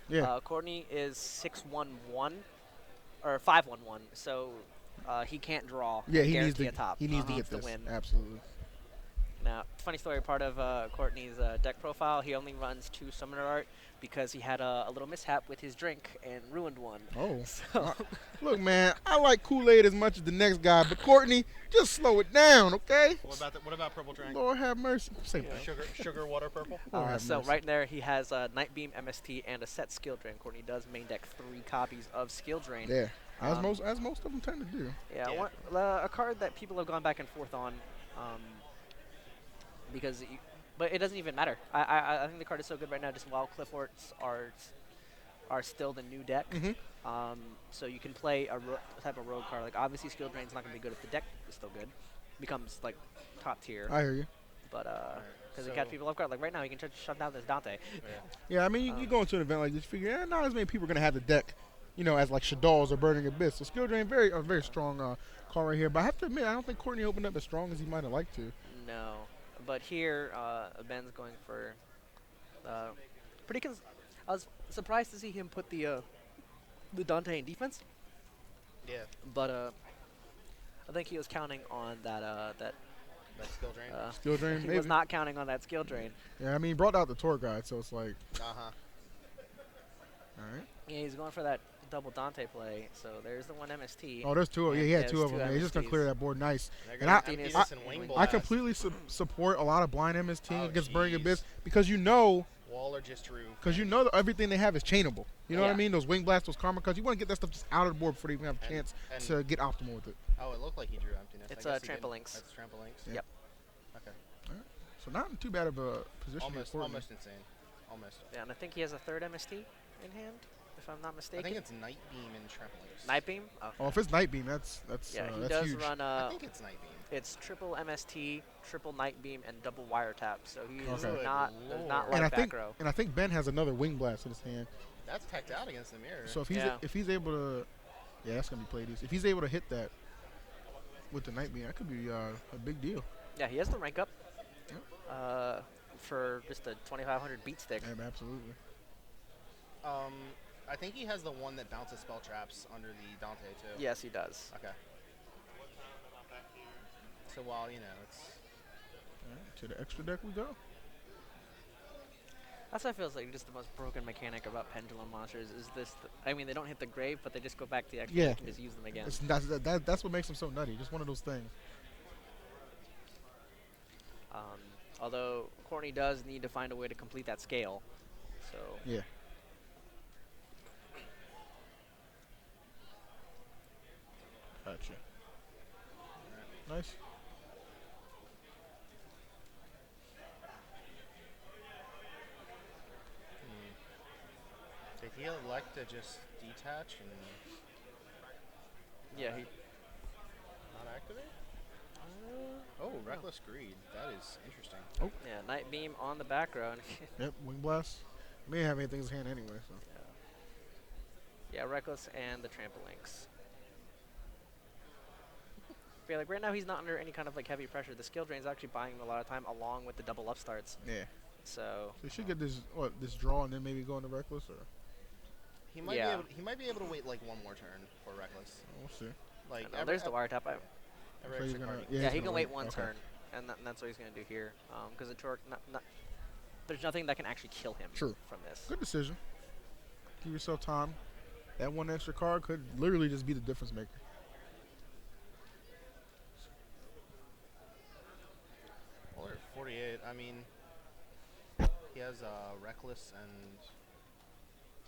Yeah. Courtney is 6'1" or 5'11", so he can't draw Yeah, and guarantee a top. he He needs to needs get to this. win. Absolutely. Now, funny story, part of Courtney's deck profile, he only runs 2 Summoner Art because he had a little mishap with his drink and ruined one. Oh. So, Uh, Look, man, I like Kool-Aid as much as the next guy, but Courtney, just slow it down, okay? What about purple drink? Lord have mercy. Same Yeah. thing. Sugar water purple. Lord have so mercy. right there, he has Night Beam, MST, and a set Skill Drain. Courtney does main deck 3 copies of Skill Drain. Yeah. Um, As most of them tend to do. yeah, Yeah. a card that people have gone back and forth on, um, because, but it doesn't even matter. I think the card is so good right now. Just while Qliphorts are still the new deck, Mm-hmm. so you can play a type of rogue card. Like obviously, Skill Drain's not gonna be good if the deck is still good. Becomes like top tier, I hear you. but because it so- catch people off guard. Like right now, you can shut down this Dante. Yeah, I mean, you go into an event like this, you figure, not as many people are going to have the deck, as like Shadal's or Burning Abyss. So Skill Drain, a very strong call right here. But I have to admit, I don't think Courtney opened up as strong as he might have liked to. No, but here Ben's going for pretty. I was surprised to see him put the Dante in defense, Yeah. but I think he was counting on that. That skill drain. Skill Drain, He maybe. was not counting on that skill drain. Yeah, I mean, he brought out the tour guide, so it's like, Uh-huh. all right. Yeah, he's going for that double Dante play. So there's the one MST. Oh, there's two. Yeah, he had two of them. Yeah, he's just going to MSTs. clear that board nice. They're And gonna I- empty this I- and wing I I blast. completely support a lot of blind MST Oh, against Burning jeez. Abyss because Waller just drew. that everything they have is chainable. You know what I Yeah. mean? Those wing blasts, those karma cards. You want to get that stuff just out of the board before they even have a chance and- to get optimal with it. Oh, it looked like he drew emptiness. It's, I guess he Trample didn't. Links. That's trample links. Yeah. Yep. Okay. So not in too bad of a position. Almost, for Courtney. almost insane. Almost. Yeah, and I think he has a third MST in hand, if I'm not I mistaken. think it's night beam and trample links. Night Beam. Oh, Oh, if it's Night Beam, that's yeah, he that's does huge. run. I think it's night beam. It's triple MST, triple Night Beam, and double Wiretap. So he's Okay. not Good does not lord. and I like think back row. and I think Ben has another wing blast in his hand. That's teched out against the mirror. So Yeah. if he's able to, yeah, that's gonna be played easy. If he's able to hit that with the Night Beam, that could be a big deal. Yeah, he has the rank up. Yep. For just a 2500 beat stick. Yeah, absolutely. I think he has the one that bounces spell traps under the Dante too. Yes, he does. Okay. So while it's All right, to the extra deck we go. That's what feels like just the most broken mechanic about Pendulum monsters is this. I mean, they don't hit the grave, but they just go back to the extra Yeah. deck and just use them again. That's what makes him so nutty. Just one of those things. Although Courtney does need to find a way to complete that scale. So Yeah. Gotcha. Nice. did he elect to just detach and yeah, he. not activate? Oh, reckless greed. That is interesting. Yeah, Night Beam on the back row. And Yep. Wing blast. May have anything in his hand anyway. So. yeah, Reckless and the Trample Links. Yeah, like right now he's not under any kind of like heavy pressure. The skill drain's actually buying him a lot of time along with the double upstarts. Yeah. So So he should get this draw and then maybe go into reckless or He might Yeah. he might be able to wait like one more turn for reckless. we'll see. Like I know, there's the Wiretap. every So he's extra gonna- card. yeah, Yeah, he's he gonna can wait wait. one Okay. turn, and that's what he's going to do here. Because the torque, there's nothing that can actually kill him True. from this. Good decision. Give yourself time. That one extra card could literally just be the difference maker. Well, they're 48. I mean, he has reckless and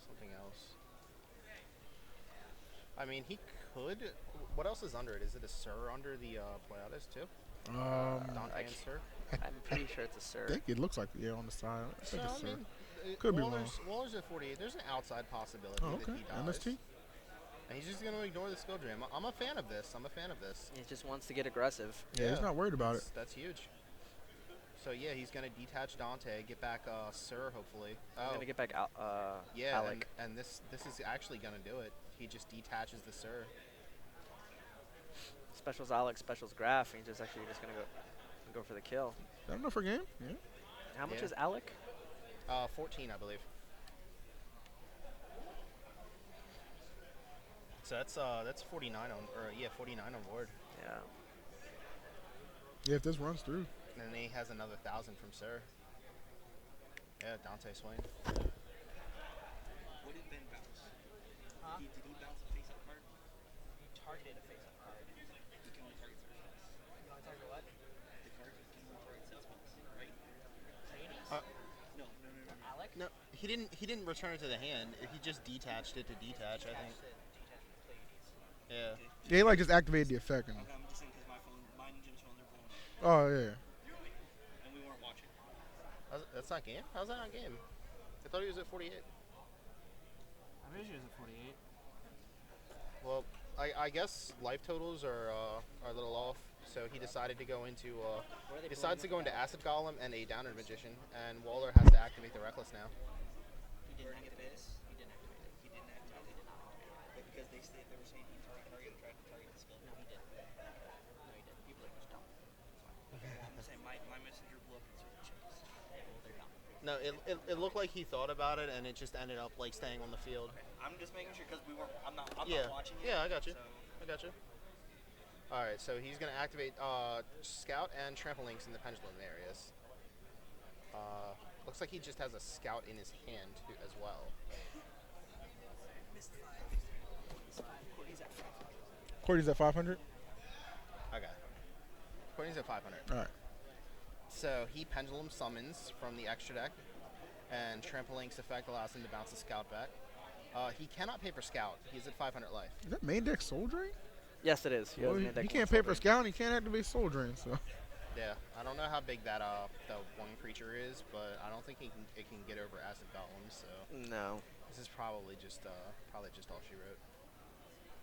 something else. I mean, he could. What else is under it? Is it a Sir under the Pleiades too? Dante and Sir. I'm pretty sure it's a Sir. I think it looks like on the side. I think it's I mean, Could be Waller's at 48. There's an outside possibility Oh, that okay. he dies. MST. And he's just going to ignore the skill drain. I'm a fan of this. I'm a fan of this. He just wants to get aggressive. Yeah, he's not worried about it. That's huge. So yeah, he's going to detach Dante, get back Sir hopefully. I'm Oh, going to get back out. yeah, Alec. and this is actually going to do it. He just detaches the Sir. Specials Alec, specials Graph, and he's just actually just going to go for the kill. Is that enough for game? Yeah. How much Yeah. is Alec? 14, I believe. So that's 49 on, or yeah, 49 on board. Yeah. Yeah, if this runs through. And then he has another 1,000 from Sir. Yeah, Dante swing. What did Ben bounce? Huh? Did he bounce a face-up card? Targeted a face-up card. He can only target certain spells. You want to target what? The card can only target set spells, right? Hades? No. Alec? No, he didn't return it to the hand. He just detached it to detach, I think. Detached it to Pleiades. Yeah. Yeah, he like just activated the effect. And, Okay, I'm just saying because mine and Jim's phones are blowing up, oh yeah. and we weren't watching. That's not game? How's that not game? I thought he was at 48. I'm pretty sure it's a 48. Well, I guess life totals are a little off, so he decided to go into Acid Golem and a Downward Magician, and Waller has to activate the Reckless now. He didn't activate it. He didn't activate it. He didn't activate it. But because they were saying he tried to target the skill. No, he didn't. No, he didn't. People are just dumb. Well, I'm just saying my messenger blew up in certain checks. Yeah, well, they're dumb. No, it looked like he thought about it, and it just ended up like staying on the field. Okay, I'm just making sure because we weren't. I'm not Yeah. watching it. Yeah, I got you. So. I got you. All right, so he's gonna activate Scout and Trample Links in the Pendulum areas. Looks like he just has a Scout in his hand too, as well. Missed 5. Courtney's at 5. Courtney's at 500. Okay. Courtney's at 500. All right. So he Pendulum summons from the extra deck, and Trample Link's effect allows him to bounce the Scout back. He cannot pay for Scout. He's at 500 life. Is that main deck Soul Drain? Yes, it is. Well, he can't pay for Scout. And he can't activate Soul Drain. So. Yeah, I don't know how big that the one creature is, but I don't think it can get over Acid Golem. So No. this is probably just all she wrote.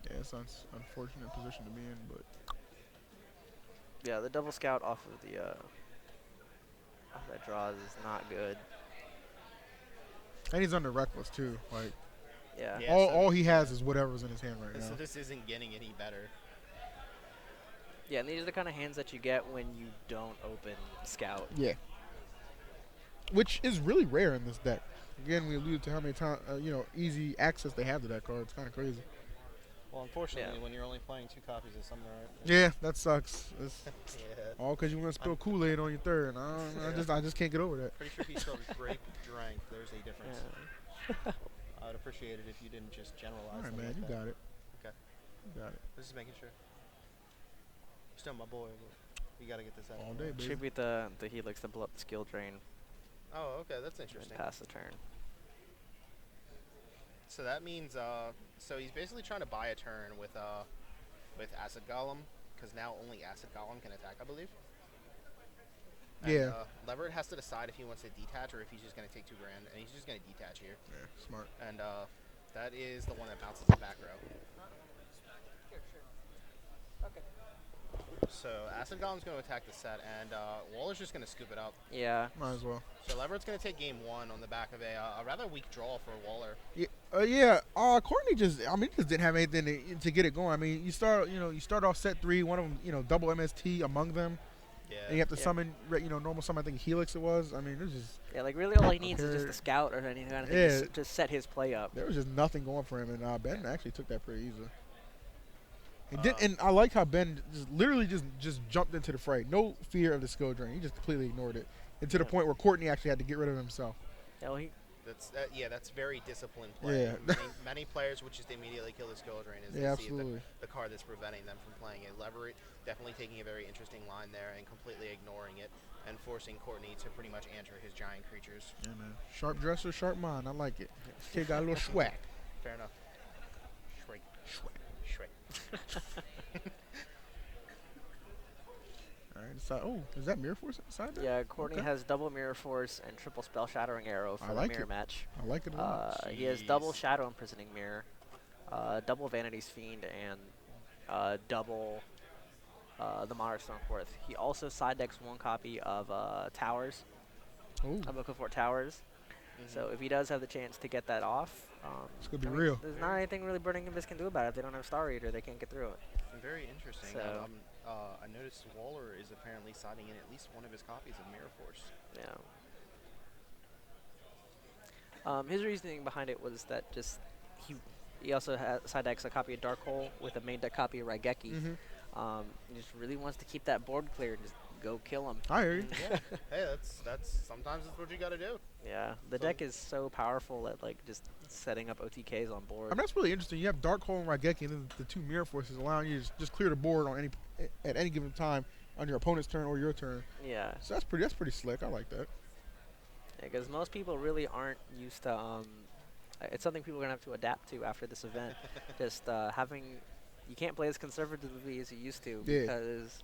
Yeah, it's an unfortunate position to be in, but Yeah, the double scout off of the off that draws is not good. and he's under Reckless too. Like Yeah. Yeah. all he has is whatever's in his hand right So now. this isn't getting any better. Yeah, and these are the kind of hands that you get when you don't open scout. Yeah. Which is really rare in this deck. Again, we alluded to how many times, easy access they have to that card. It's kind of crazy. Well, unfortunately, Yeah. when you're only playing 2 copies of Summoner Art. Yeah, that sucks. It's Yeah. all because you want to spill Kool-Aid on your third. I just can't get over that. Pretty sure if you spelled grape drank, there's a difference. Yeah. I would appreciate it if you didn't just generalize. All right, them man, like you that. got it. Okay. You got it. Just making sure. Still my boy, but you gotta get this out. All day, baby. Tribute the Helix to blow up the skill drain Oh, okay, that's and interesting. pass the turn. So that means, so he's basically trying to buy a turn with Acid Golem, because now only Acid Golem can attack, I believe. And, Yeah. Leverett has to decide if he wants to detach or if he's just going to take $2,000, and he's just going to detach here. Yeah, smart. And that is the one that bounces the back row. Okay. So Acid Golem's going to attack the set, and Waller's just going to scoop it up. Yeah. Might as well. So Leverett's going to take game 1 on the back of a rather weak draw for Waller. Yeah. Courtney just didn't have anything to get it going. I mean, you start off set 3, one of them, double MST among them. Yeah. And you have to Yeah. summon, normal summon. I think Helix it was. I mean, it was just Yeah, like really all he needs is just Here- a scout or anything kind of thing Yeah. to set his play up. there was just nothing going for him, and Ben actually took that pretty easily. And I liked how Ben just jumped into the fray. No fear of the skill drain. He just completely ignored it. And to the Yeah. point where Courtney actually had to get rid of himself. Yeah, well, he That's very disciplined play. Yeah. many players would just immediately kill the skill drain as Yeah, they see absolutely. the card that's preventing them from playing it. Leverett definitely taking a very interesting line there and completely ignoring it and forcing Courtney to pretty much answer his giant creatures. Yeah, man. Sharp dresser, sharp mind. I like it. Kid got a little swag. Fair enough. Shrink. All right. Is that Mirror Force inside there? yeah, Courtney Okay. has double Mirror Force and triple Spell Shattering Arrow for I the like mirror it. match. I like it a lot. He has double Jeez. Shadow Imprisoning Mirror, double Vanity's Fiend, and double the Monarch Stormforth. He also side decks 1 copy of Towers, Ooh, of Qliphort Towers. So if he does have the chance to get that off, it's gonna be I mean, real. There's not anything really Burning Abyss can do about it. If they don't have Star Eater, they can't get through it. Very interesting. So- I noticed Waller is apparently siding in at least one of his copies of Mirror Force. Yeah. His reasoning behind it was that He also has side decks a copy of Dark Hole with a main deck copy of Raigeki. Mm-hmm. He just really wants to keep that board clear and just go kill him. I hear you. Yeah. Hey, that's sometimes that's what you got to do. Yeah, the deck is so powerful at like just setting up OTKs on board. I mean, that's really interesting. You have Dark Hole and Raigeki, and then the two mirror forces allowing you to just clear the board on at any given time on your opponent's turn or your turn. Yeah, So that's pretty slick. I like that. because most people really aren't used to. It's something people are gonna have to adapt to after this event. Just having, you can't play as conservatively as you used to Yeah. because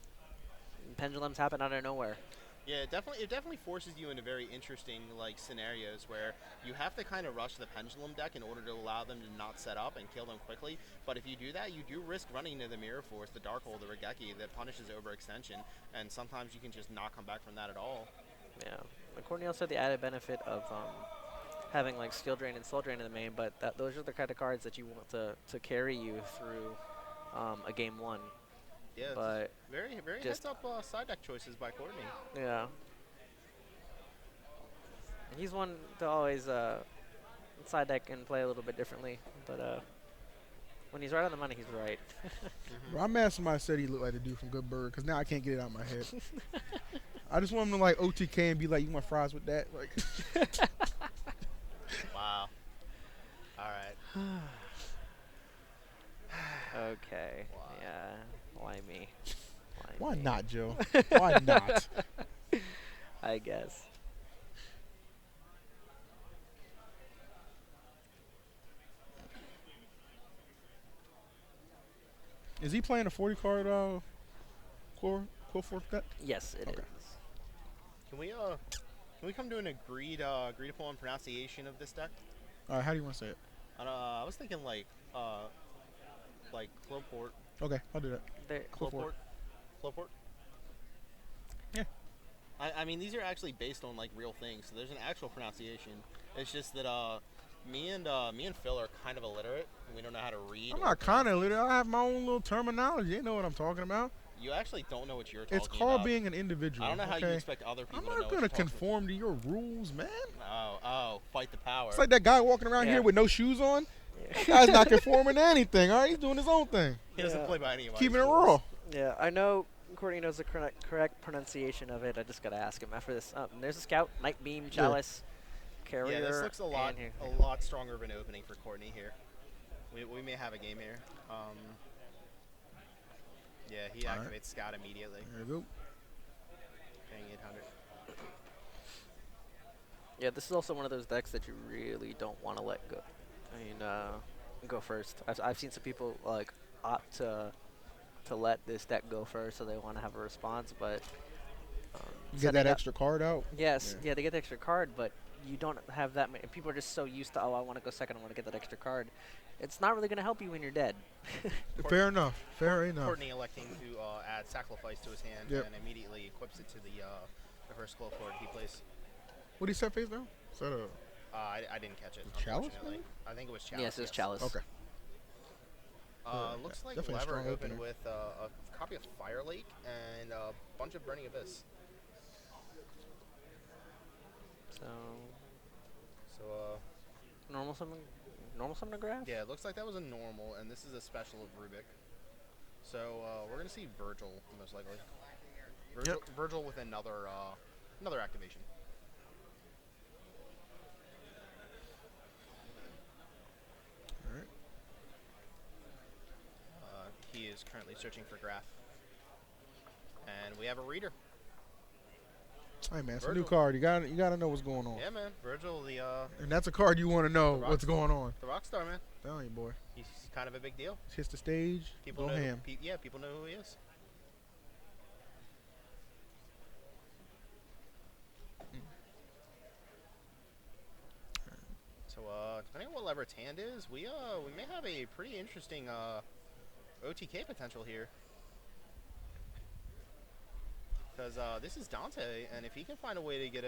pendulums happen out of nowhere. Yeah, it definitely forces you into very interesting like scenarios where you have to kind of rush the pendulum deck in order to allow them to not set up and kill them quickly. But if you do that, you do risk running into the mirror force, the dark hole, the Raigeki that punishes overextension, and sometimes you can just not come back from that at all. Yeah, but Courtney also had the added benefit of having like skill drain and soul drain in the main, but those are the kind of cards that you want to carry you through a game one. Yeah, But very just- heads up side deck choices by Courtney. yeah, and he's one to always side deck and play a little bit differently, but when he's right on the money, he's right. Bro, I'm mad somebody said he looked like the dude from Good Burger because now I can't get it out of my head. I just want him to like OTK and be like, "You want fries with that?" Like, Wow. All right. Okay, Wow. yeah, why me? why me? not, Joe? Why not? I guess. Is he playing a 40 card Qliphort deck? Yes, it is. Okay. Can we come to an agreed upon pronunciation of this deck? All right, how do you want to say it? I was thinking like Qliphort. Okay, I'll do that. There, Qliphort. Qliphort. Yeah. I mean, these are actually based on like real things, so there's an actual pronunciation. It's just that me and Phil are kind of illiterate, and we don't know how to read. I'm or not kind of pronounce literate. I have my own little terminology. You know what I'm talking about. these. You actually don't know what you're talking It's about. called being an individual. I don't know how you okay? expect other people I'm to know not what going you're to talking conform to your rules, man. about. Oh, fight the power. It's like that guy walking around Yeah. here with no shoes on. Yeah. That guy's not conforming to anything, all right? He's doing his own thing. He doesn't Yeah. play by any of Keeping it rules. raw. Yeah, I know Courtney knows the correct pronunciation of it. I just gotta ask him after this. There's a scout, Night Beam, Chalice, Carrier. Yeah, this looks a lot and here. stronger of an opening for Courtney here. We may have a game here. Yeah, he All right. activates Scout immediately, There you go. paying 800. Yeah, this is also one of those decks that you really don't want to let go. I mean, go first. I've seen some people like opt to let this deck go first, so they want to have a response, but You get setting that up- extra card out. Yes, Yeah. yeah, they get the extra card, but you don't have that many. People are just so used to, oh, I want to go second, I want to get that extra card. It's not really going to help you when you're dead. Fair enough. Fair enough. Courtney electing to add Sacrifice to his hand Yep. and immediately equips it to the first Qliphort he plays. What did he set face now? Set a I didn't catch it, Chalice, unfortunately. maybe? I think it was Chalice. Yes, it's Chalice. Okay. Looks like Definitely a strong Leverett opened opener. with a copy of Fire Lake and a bunch of Burning Abyss. So So, normal summon graph. yeah, it looks like that was a normal, and this is a special of Rubik. So, we're going to see Virgil, most likely. Virgil with another activation. All right. He is currently searching for graph. And we have a reader. Hey man, it's a Virgil. new card. You gotta know what's going on. Yeah, man. Virgil, And that's a card you want to know The what's Rockstar. going on. the rock star, man. Telling you, boy. He's kind of a big deal. Hits the stage. People go know. ham. People know who he is. So, depending on what Leverett's hand is, we may have a pretty interesting OTK potential here. Because this is Dante, and if he can find a way to get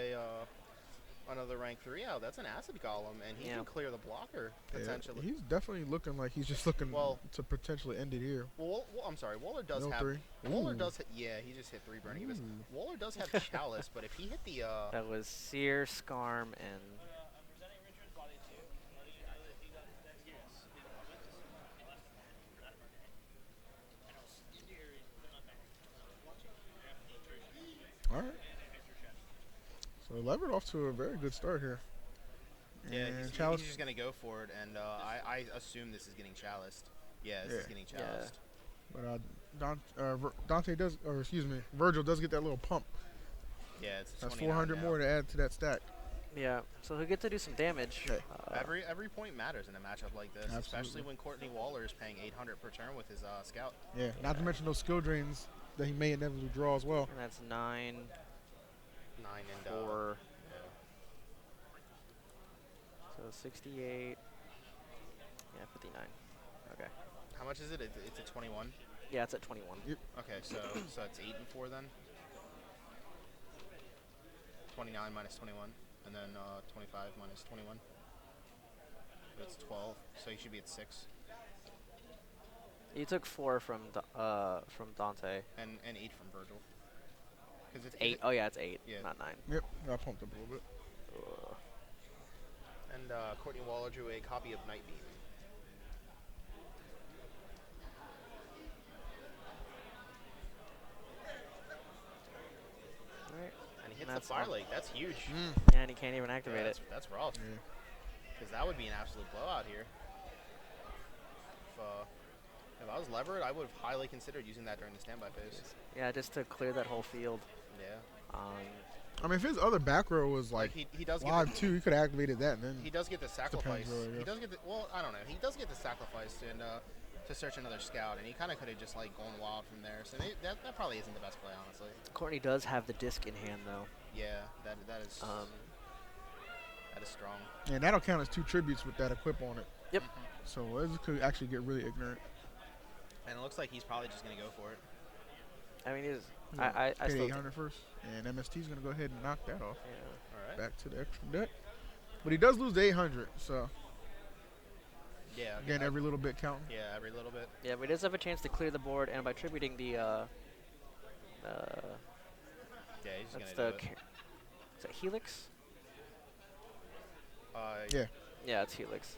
another rank 3 out, that's an acid golem, and he Yeah. can clear the blocker Yeah, potentially. he's definitely looking like he's just looking Well- to potentially end it here. Well, I'm sorry. Waller does No have. three. Waller Ooh. does. Yeah, he just hit 3 burning abyss. Ooh. Waller does have chalice, but if he hit the That was Seer, Scarm, and Leverett off to a very good start here. Yeah, And he's Chalice. just gonna go for it, and I assume this is getting chaliced. Yeah, this is getting chaliced. But Dante does, or excuse me, Virgil does get that little pump. Yeah, it's That's 29 400 now. more to add to that stack. Yeah, so he'll get to do some damage. Okay. Every point matters in a matchup like this, especially when Courtney Waller is paying 800 per turn with his scout. Yeah, not to mention those skill drains that he may inevitably draw as well. And that's 9, 9 and 4. yeah. So 68. Yeah, 59. Okay. How much is it? It's at 21. Yeah, it's at 21. Yep. Okay, so it's 8 and 4 then. 29 minus 21, and then 25 minus 21. That's 12. So he should be at 6. You took 4 from Dante. And 8 from Virgil. 'Cause it's 8. Oh yeah, it's 8, Yeah. not 9. Yep, got pumped up a little bit. Ugh. And Courtney Waller drew a copy of Night Beam. Alright. And he hits the That's Fire all. Lake. That's huge. Yeah, and he can't even activate it. That's rough. Yeah. Because that would be an absolute blowout here. If I was Leverett, I would have highly considered using that during the standby phase. Yeah, just to clear that whole field. Yeah. I mean, if his other back row was like he does live get the, too, he could have activated that. And then he does get the sacrifice. really, yeah. He does get the, well, I don't know. He does get the sacrifice and to search another scout, and he kind of could have just like gone wild from there. So that probably isn't the best play, honestly. Courtney does have the disc in hand though. Yeah, that is strong. and that'll count as 2 tributes with that equip on it. Yep. So this could actually get really ignorant. And it looks like he's probably just gonna go for it. I mean, he's. Yeah, I pay still. 800 first, and MST's gonna go ahead and knock that off. Yeah. All right. Back to the extra deck. But he does lose the 800, so Yeah. again, every little bit counting. Yeah, every little bit. Yeah, but he does have a chance to clear the board, and by tributing the. Yeah, he's That's gonna do the. it. Is that Helix? Yeah. Yeah, it's Helix.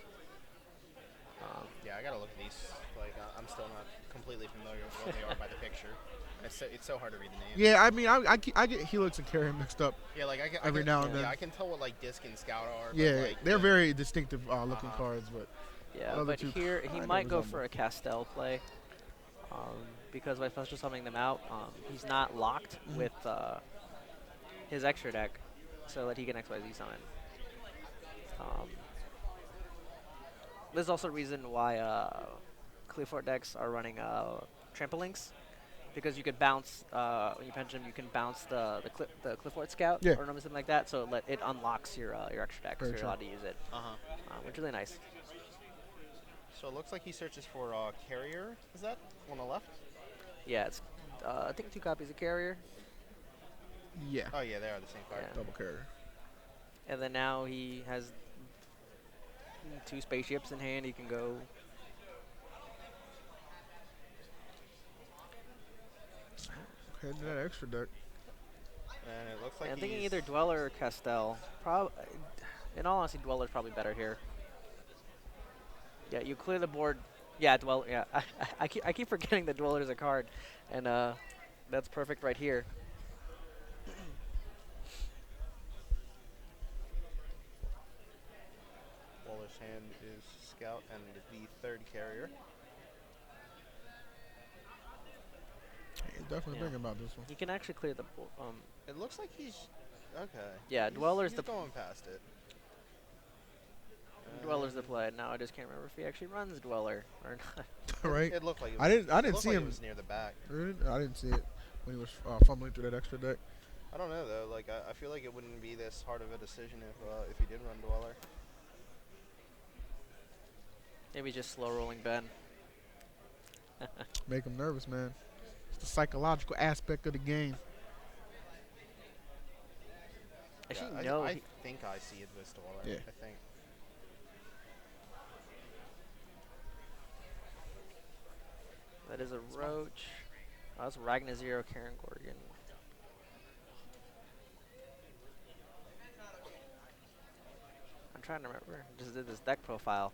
Yeah, I gotta look at these. Like, I'm still not completely familiar with what they are by the picture. It's so hard to read the names. Yeah, I mean, I get Helix and Carrion mixed up. Yeah, like I Every can, now and yeah, then. I can tell what like Disc and Scout are. But, Yeah, like, they're very distinctive looking cards, but Yeah, other but two here he kinda might go resemble. for a Castell play. Because by special summoning them out, he's not locked with his extra deck, so that he can XYZ summon. There's also a reason why Qliphort decks are running Trampolinks, because you could bounce when you Pendulum, you can bounce the Qliphort Scout Yeah. or something like that, so it unlocks your extra deck, so Very you're true. allowed to use it, which is really nice. So it looks like he searches for Carrier. Is that on the left? Yeah, it's I think 2 copies of Carrier, yeah, Oh yeah, they are the same card. Yeah. double carrier. and then now he has 2 spaceships in hand. He can go. Head to that extra deck. And it looks like I'm thinking he's- either Dweller or Castell. In all honesty, Dweller's probably better here. Yeah, you clear the board. Yeah, Dweller. Yeah, I keep forgetting that Dweller's a card, and that's perfect right here. Waller's hand is Scout and the 3rd Carrier. He's definitely Yeah. thinking about this one. He can actually clear the board. It looks like he's okay. Yeah, Dweller's he's the going past it. Dweller's the play. Now I just can't remember if he actually runs Dweller or not. Right? It looked like it I was, didn't it looked see like him. It was near the back. I didn't see it when he was fumbling through that extra deck. I don't know though. Like I feel like it wouldn't be this hard of a decision if he did run Dweller. Maybe just slow rolling Ben. Make him nervous, man. It's the psychological aspect of the game. Actually, Yeah, no. I think I see it with Dweller. Yeah. I think. That is a Roach. Oh, that's Ragnar Zero, Karen Gorgon. I'm trying to remember. Just did this deck profile.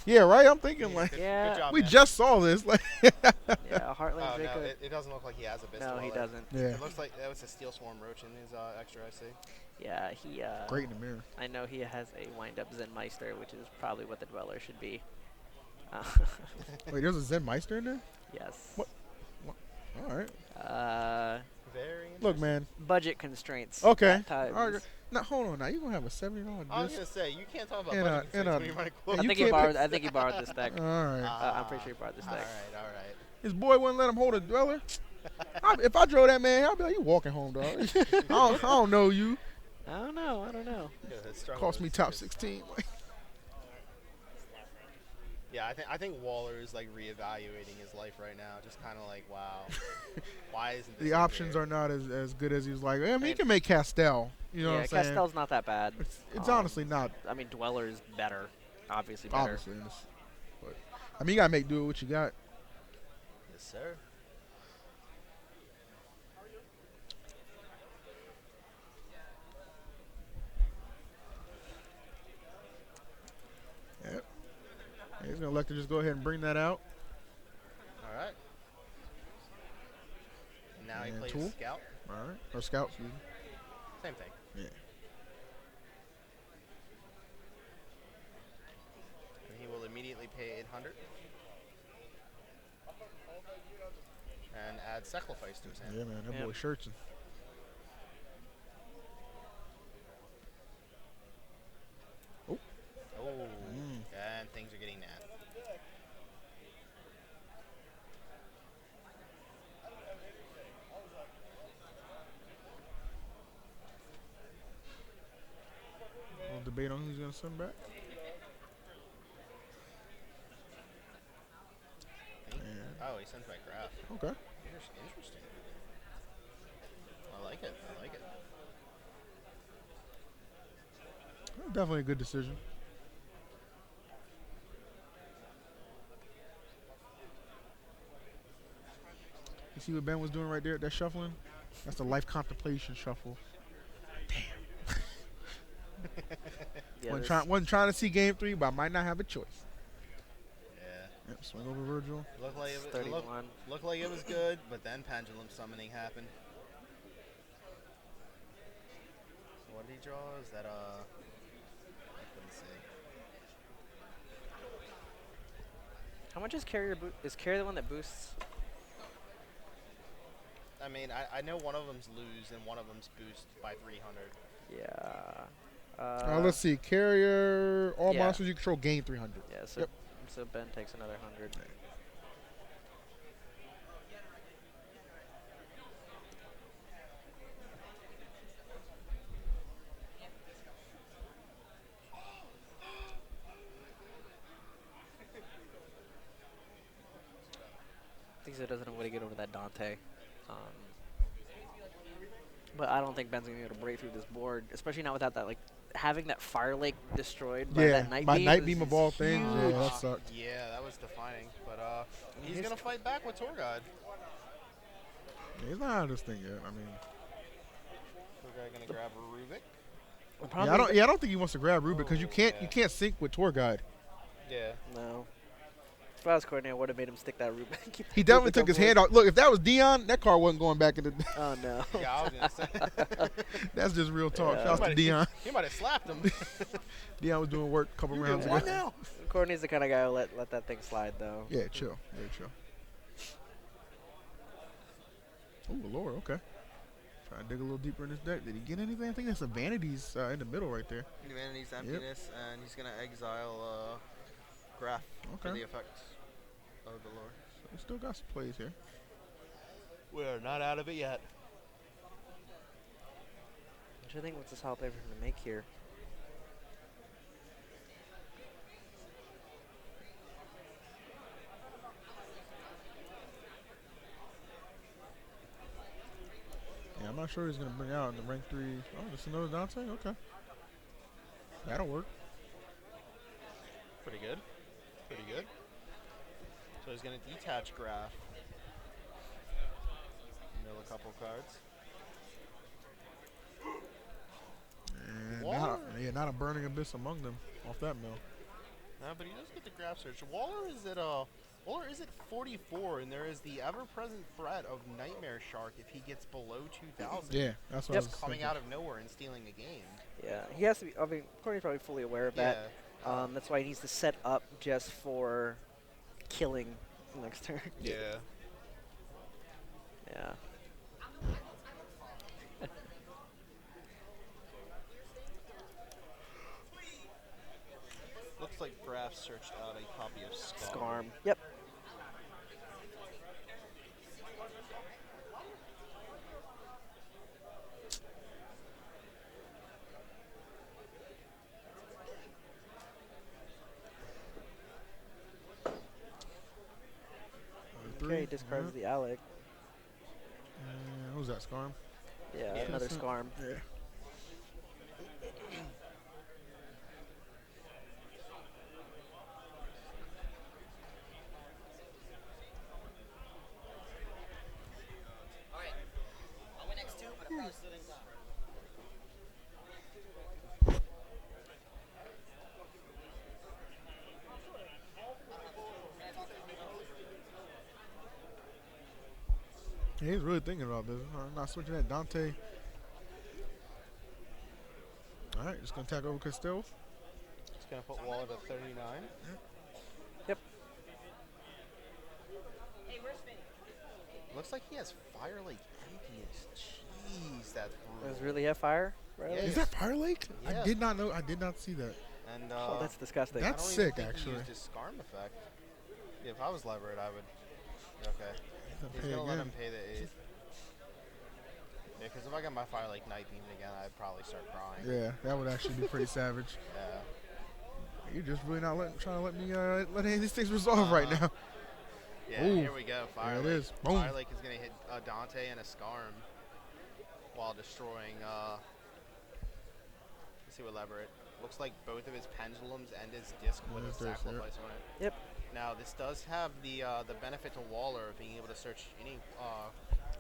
Yeah, right. I'm thinking like Good Yeah. job, we man. just saw this. Like, Yeah, Heartland Oh, very no, good. it doesn't look like he has a Abyss No, he Dweller. doesn't. Yeah. It looks like that was a Steel Swarm Roach in his extra IC. Yeah, he. Great in the mirror. I know he has a wind-up Zen Meister, which is probably what the Dweller should be. Wait, there's a Zen Meister in there? Yes. What? All right. Very Look, interesting. man. Budget constraints. Okay. At times. All right. Now, hold on. Now, you going to have a $70 I was disc? gonna say you can't talk about And, budget constraints when you're running and I you think he can't borrowed. I think he borrowed this deck. All right. I'm pretty sure he borrowed this deck. All right. His boy wouldn't let him hold a Dweller. If I drove that man, I'd be like, you walking home, dog. I don't know you. I don't know. Yeah, his struggle Cost me is- top is- 16. Yeah, I think Waller is like reevaluating his life right now. Just kind of like, wow, why isn't this The options are not as good as he was like. I mean, he can make Castell. You know yeah, what I'm saying? Castell's not that bad. It's honestly not. I mean, Dweller's better. Obviously better. Obviously. But, I mean, you got to make do with what you got. Yes, sir. Yep. Yeah, he's going to elect to just go ahead and bring that out. All right. And now he And plays Tool. Scout. All right. Or Scout, excuse me. Same thing. Yeah. And he will immediately pay 800. And add Sacrifice to his hand. Yeah, man. That Yep. boy shirts. Oh. And things are getting nasty. Little debate on who's going to send back. Oh, he sends back Graph. Okay. Interesting. I like it. Definitely a good decision. You see what Ben was doing right there? That shuffling? That's the life contemplation shuffle. Yeah, Wasn't trying to see game 3, but I might not have a choice. Yeah. Yep, swing over Virgil. Looked like It's it, 31. looked like it was good, but then Pendulum summoning happened. So what did he draw? Is that I couldn't see. How much is Carrier? Is Carrier the one that boosts? I mean, I know one of them's lose and one of them's boost by 300. Yeah. Let's see. Carrier, all yeah. monsters you control gain 300. Yeah. So Yep. so Ben takes another 100. I think he doesn't know way to get over that Dante. But I don't think Ben's gonna be able to break through this board, especially not without that, like having that Fire Lake destroyed by that Night by Beam. Night is Beam of all things. Yeah, huge. that sucked. Yeah, that was defining. But he's He's- gonna fight back with Torgod. Yeah, he's not out of this thing yet. I mean, Torgod gonna grab Rubik. I don't think he wants to grab Rubik because you can't sync with Tour Guide. Yeah. No. If I was Courtney, I would have made him stick that Rubik. Keep He that definitely Rubik took on his board. hand off. Look, if that was Dion, that card wasn't going back in the. Oh no. Yeah, I was gonna say. That's just real talk. Yeah. Shouts to Dion. He might have slapped him. Dion was doing work a couple You rounds get ago. one now. Courtney's the kind of guy who let that thing slide though. Yeah, chill. Very chill. Ooh, Lord, okay. Trying to dig a little deeper in this deck. Did he get anything? I think that's a Vanities in the middle right there. Humanity's emptiness, and he's gonna exile Graph for Okay. the effect of the lore. So we still got some plays here. We are not out of it yet. I'm trying to think what's a solid play for him to make here. Yeah, I'm not sure he's going to bring out in the rank 3. Oh, just another Dante? Okay. That'll work. Pretty good. Pretty good. So he's gonna detach Graph. Mill a couple cards. And Waller. not a Burning Abyss among them off that mill. But he does get the Graph search. Waller is at Waller is at 44, and there is the ever-present threat of Nightmare Shark if he gets below 2,000. Yeah, that's what I Yep. was Coming thinking. out of nowhere and stealing a game. Yeah, he has to be. I mean, Courtney's probably fully aware of that. That's why he needs to set up just for killing next turn. Yeah. Yeah. Looks like Graf searched out a copy of Scarm. Yep. Okay, he discards the Alec. Who's that, Scarm? Yeah, Yeah. another Scarm. Yeah. Alright. I went X2, but I probably still didn't come. Yeah, he's really thinking about this. I'm not switching that Dante. All right, just gonna attack over Castile. It's going to put Waller to 39. Yep. Looks like he has Fire Lake Emptiness. Jeez, that's Does brutal. really have fire? Right? Yeah. Is that Fire Lake? Yeah. I did not know. I did not see that. And Oh, that's disgusting. That- That's I don't even sick, think actually. He used his Scarm effect. Yeah, if I was Leverett, I would. Okay. He's Pay going to let again. him pay the 8. Yeah, because if I got my Fire Lake Night Beam again, I'd probably start crying. Yeah, that would actually be pretty savage. Yeah. You're just really not trying to let me let any of these things resolve right now. Yeah, Ooh. here we go. Fire There Lake. it is. Boom. Fire Lake is going to hit a Dante and a Scarm while destroying. Let's see what Leverett. Looks like both of his pendulums and his disc with a Yes, there's sacrifice on it. Yep. Now this does have the benefit to Waller of being able to search any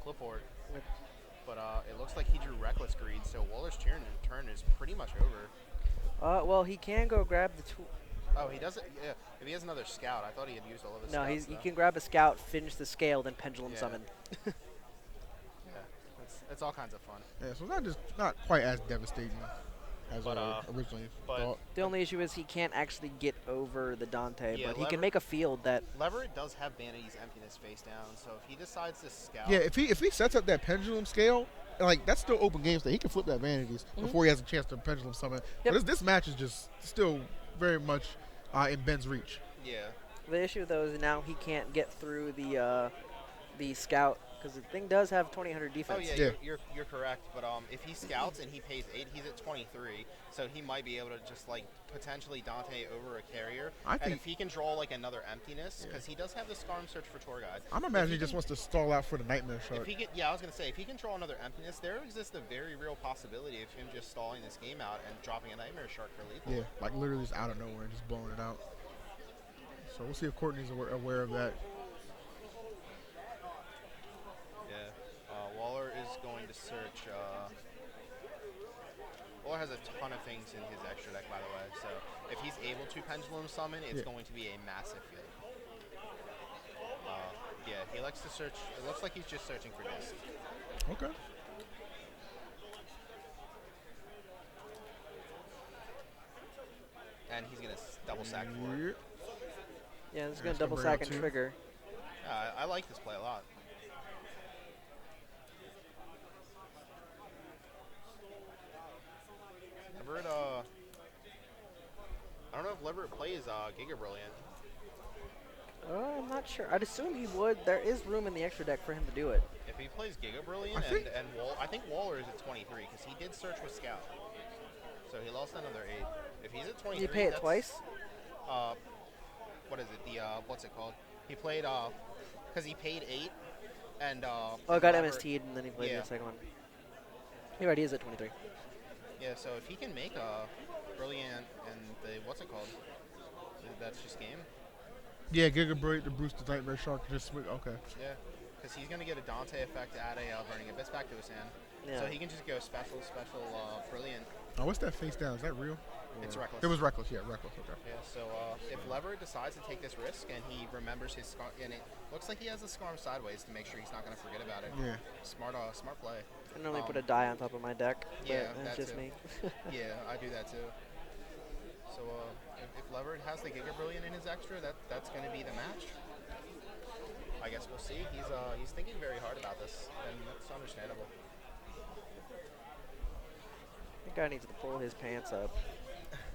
Qliphort, Yep. but it looks like he drew Reckless Greed, so Waller's turn is pretty much over. Well, he can go grab the tool. Oh, he doesn't. Yeah, if he has another scout, I thought he had used all of his. No, scouts, he though. can grab a scout, finish the scale, then pendulum Yeah. summon. Yeah, it's all kinds of fun. Yeah, so it's not quite as devastating as But, I originally but- thought. The only issue is he can't actually get over the Dante, Yeah, but he can Lever- make a field that. Leverett does have Vanity's Emptiness face down, so if he decides to scout, Yeah, if he sets up that pendulum scale, like that's still open game state. He can flip that vanities before he has a chance to pendulum summon. Yep. But this match is just still very much in Ben's reach. yeah, The issue though is now he can't get through the scout because the thing does have 2000 oh defense. yeah, Yeah. You're correct. But if he scouts and he pays 8, he's at 23, so he might be able to just like potentially Dante over a carrier. I And think- if he can draw like another Emptiness, because he does have the Scarm search for Tour Guide. I'm If imagining he he just can- wants to stall out for the Nightmare If Shark. he can, yeah, I was gonna say if he can draw another Emptiness, there exists a very real possibility of him just stalling this game out and dropping a Nightmare Shark for lethal. Yeah, like literally just out of nowhere, just blowing it out. So we'll see if Courtney's aware of that. Yeah, Waller is going to search. Waller has a ton of things in his extra deck, by the way. So if he's able to Pendulum Summon, it's Yeah. going to be a massive field. Yeah, he likes to search. It looks like he's just searching for disc. Okay. And he's gonna double sack for it. Yeah. Yeah, this is Yeah, gonna it's gonna double bring sack out and two. trigger. Yeah, I like this play a lot. Leverett, I don't know if Leverett plays Giga Brilliant. I'm not sure. I'd assume he would. There is room in the extra deck for him to do it. If he plays Giga Brilliant, I think- I think Waller is at 23 because he did search with Scout, so he lost another 8. If he's at 23, Did he pay it that's, twice? What is it? The what's it called? He played because he paid 8, and Oh, I got Leverett- MST'd and then he played Yeah. the second one. You're right, he is at 23. Yeah, so if he can make a Brilliant and the what's it called? That's just game. Yeah, Giga Brilliant to boost the Nightmare Shark. Just swing. Okay. Yeah, because he's gonna get a Dante effect to add a Burning Abyss back to his hand. Yeah. So he can just go special, Brilliant. Oh, what's that face down? Is that real? It's reckless. It was reckless. Yeah, reckless. Okay. Yeah, so if Leverett decides to take this risk and he remembers his scar, and it looks like he has the scarm sideways to make sure he's not going to forget about it. Yeah. Smart play. I normally put a die on top of my deck, but Yeah, that's that just too. me. Yeah, I do that too. So if Leverett has the Giga Brilliant in his extra, that's going to be the match. I guess we'll see. He's thinking very hard about this, and that's understandable. The guy needs to pull his pants up.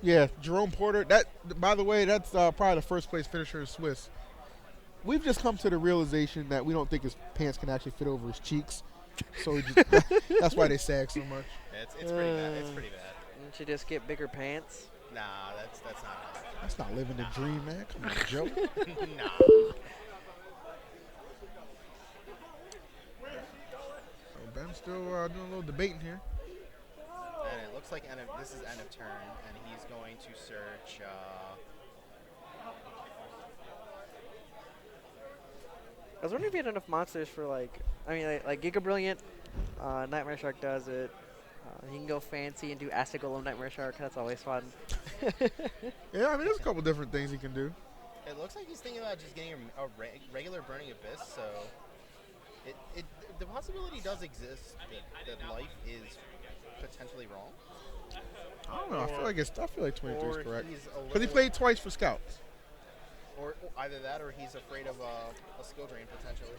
Yeah, Jerome Porter. That, by the way, that's probably the first place finisher in Swiss. We've just come to the realization that we don't think his pants can actually fit over his cheeks, so we just, that's why they sag so much. Yeah, it's pretty bad. It's pretty bad. Didn't you just get bigger pants? Nah, that's not. That's not living the dream, man. Come on, Joe. Nah. So Ben's still doing a little debating here. And it looks like this is end of turn, and he's going to search. I was wondering if you had enough monsters for like Giga Brilliant, Nightmare Shark does it. He can go fancy and do Acid Golem Nightmare Shark. That's always fun. Yeah, I mean, there's a couple different things he can do. It looks like he's thinking about just getting a regular Burning Abyss, so the possibility does exist that life is potentially wrong. I don't know. I feel like 23 is or correct. he's a Because he little- played twice for scouts. Or either that, or he's afraid of a skill drain potentially.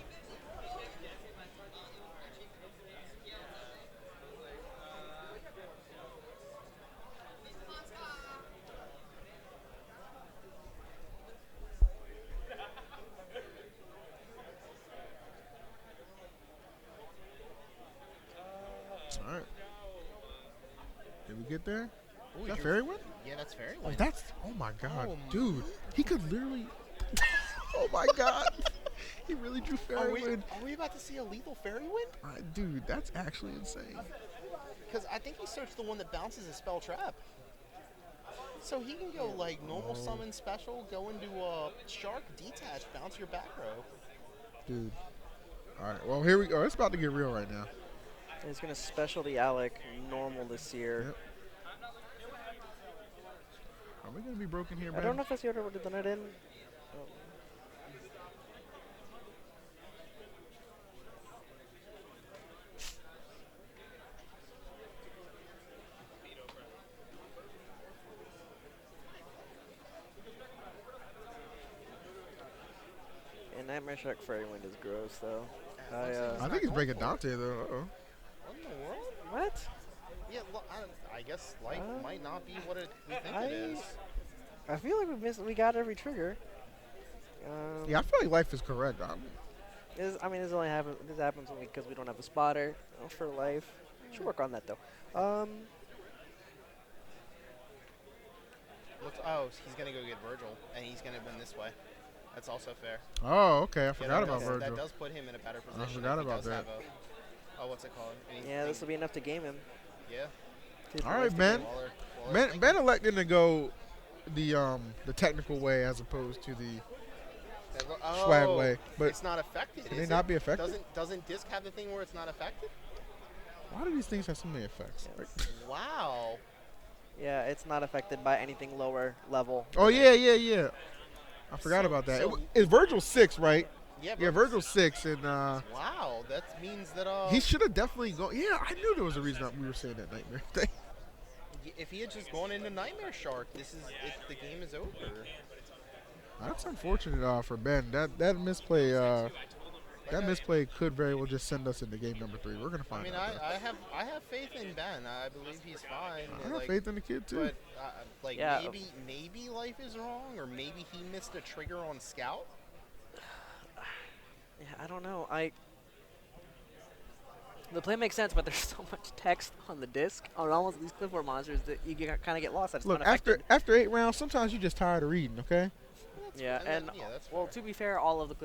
All right. Did we get there? Ooh, Is that you're- Fairy Wind? Yeah, that's Fairy Oh, Wind. that's, oh my God, Oh, dude. He could literally, oh my God. He really drew Fairy Wind. Are we about to see a lethal Fairy Wind? Dude, that's actually insane. Because I think he searched the one that bounces a spell trap. So he can go like normal summon special, go into shark, detach, bounce your back row. Dude. All right, well, here we go. It's about to get real right now. He's gonna special the Alec normal this year. Yep. Are we going to be broken here, I man? don't know if that's the order we're done it in. And Nightmare Shark Fairy Wind is gross, though. I think he's breaking Dante, though. Uh-oh. What in the world? What? Yeah, I guess life might not be what we think I- it is. I feel like we got every trigger. Yeah, I feel like life is correct. This happens because we don't have a spotter for life. Should work on that though. He's gonna go get Virgil, and he's gonna win this way. That's also fair. Oh, okay. I Yeah, forgot that about does- Virgil. That does put him in a better position. if forgot he about does that. have what's it called? Yeah, this will be enough to game him. Yeah. All right, Ben. Ben elected to go the technical way as opposed to the swag way. But it's not affected. can they is not it? be affected? Doesn't disc have the thing where it's not affected? Why do these things have so many effects? Yes. Like- Wow. Yeah, it's not affected by anything lower level. oh, yeah. I forgot about that. so- It's Virgil 6, right? Yeah. Yeah, Virgil 6, and Wow, that means that he should have definitely gone. Yeah, I knew there was a reason that we were saying that nightmare thing. if he had just gone into Nightmare Shark, the game is over. That's unfortunate for Ben. That misplay could very well just send us into game number 3. We're gonna I find mean, out. though. I have faith in Ben. I believe he's fine. I have faith in the kid too. But Yeah. maybe life is wrong, or maybe he missed a trigger on Scout. Yeah, I don't know. The play makes sense, but there's so much text on the disc on almost these Qliphort monsters that you kind of get lost. That's Look, unaffected. after 8 rounds, sometimes you're just tired of reading. Okay. Yeah, and that's well, fair. to be fair, all of the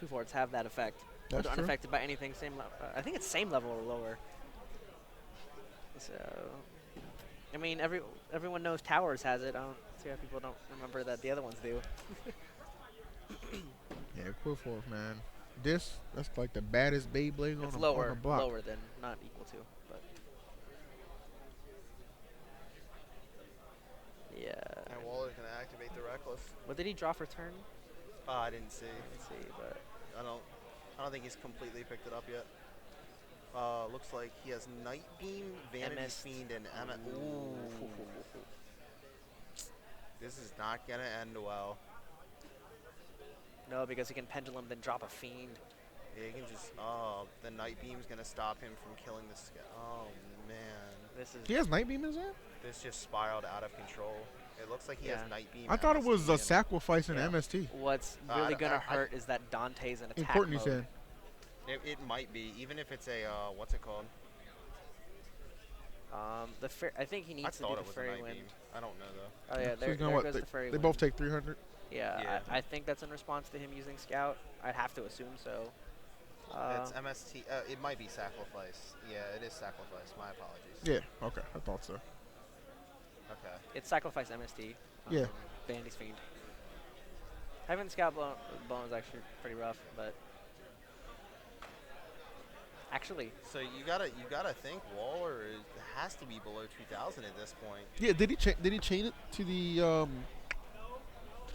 Qliphorts have that effect. That's They're true. unaffected by anything. I think it's same level or lower. So, I mean, everyone knows Towers has it. I don't see how people don't remember that the other ones do. Yeah, Qliphort, man. That's like the baddest Beyblade It's on the block. lower than, not equal to. But activate the reckless. What did he draw for turn? I didn't see. Let's see, but I don't think he's completely picked it up yet. Looks like he has Night Beam, Vanity MS. Fiend, and Ooh. This is not gonna end well. no, because he can Pendulum, then drop a Fiend. Yeah, he can just. Oh, the Night Beam's gonna stop him from killing this guy. Oh man, This is He has Night Beam in his hand? this just spiraled out of control. It looks like he Yeah. has Night Beam. I thought it was MST, a and sacrifice in Yeah. MST what's I really don't- gonna I- hurt is that Dante's in in attack Courtney's mode. hand. It might be, even if it's a what's it called? I think he I needs to thought do it the was a fairy Night wind. Beam. I don't know though. Oh yeah, So there, he's gonna there what? goes They, the fairy they wind. both take 300. Yeah, Yeah. I think that's in response to him using Scout. I'd have to assume so. It's MST. It might be sacrifice. Yeah, it is sacrifice. My apologies. Yeah. Okay. I thought so. Okay. It's Sacrifice MST. Yeah. Vanity's Fiend. Having Scout blown is actually pretty rough, but actually, So you gotta think Waller has to be below 2,000 at this point. Yeah. Did he chain it to the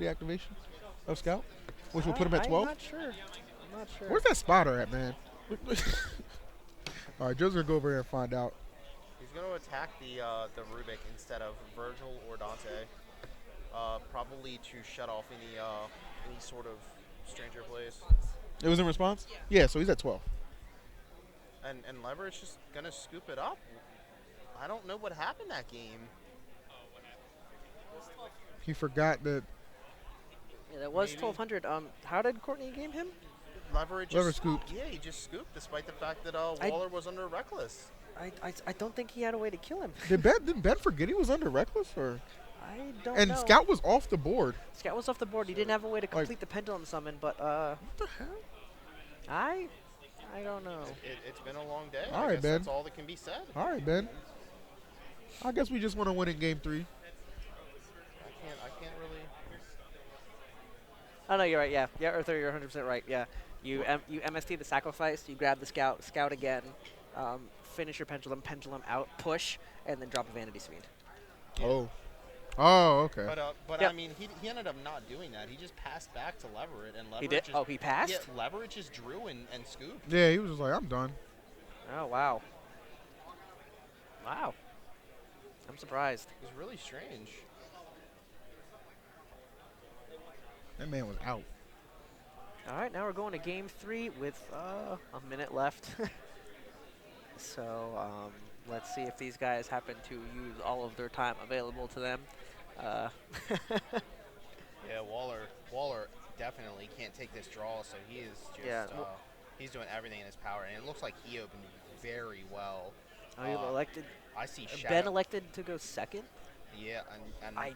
activation of Scout, which will put him at 12? I'm not sure. I'm not sure. Where's that spotter at, man? All right, Joe's gonna go over here and find out. He's gonna attack the Rubik instead of Virgil or Dante. Probably to shut off any sort of stranger plays. It was in response. Yeah. So he's at 12. And Leverett's just gonna scoop it up. I don't know what happened that game. He forgot that Yeah, that was Maybe. 1200. How did Courtney game him? Leverett Leverett just scooped. Yeah, he just scooped despite the fact that Waller was under reckless. I don't think he had a way to kill him. did Ben forget he was under reckless or? I don't And know. Scout was off the board. Scout was off the board. He didn't have a way to complete the Pendulum summon, but What the hell? I don't know. It's been a long day. All I right, guess Ben. That's all that can be said. All right, Ben. I guess we just want to win in game 3. I can't really. Oh no, you're right. Yeah, Arthur, you're 100% right. Yeah, you MST the Sacrifice. You grab the Scout again. Finish your Pendulum out, push, and then drop a Vanity's Fiend. Oh. Oh, okay. But Yep. I mean, he ended up not doing that. He just passed back to Leverett, and Leverett He did? just Oh, he passed? Yeah, Leverett just drew and scooped. Yeah, he was just like, I'm done. Oh wow. Wow. I'm surprised. It was really strange. That man was out. All right, now we're going to game 3 with a minute left. So let's see if these guys happen to use all of their time available to them. Yeah, Waller definitely can't take this draw, so he is just Yeah, he's doing everything in his power, and it looks like he opened very well. Oh, you elected. I see Ben Shadow. elected to go second. Yeah, and I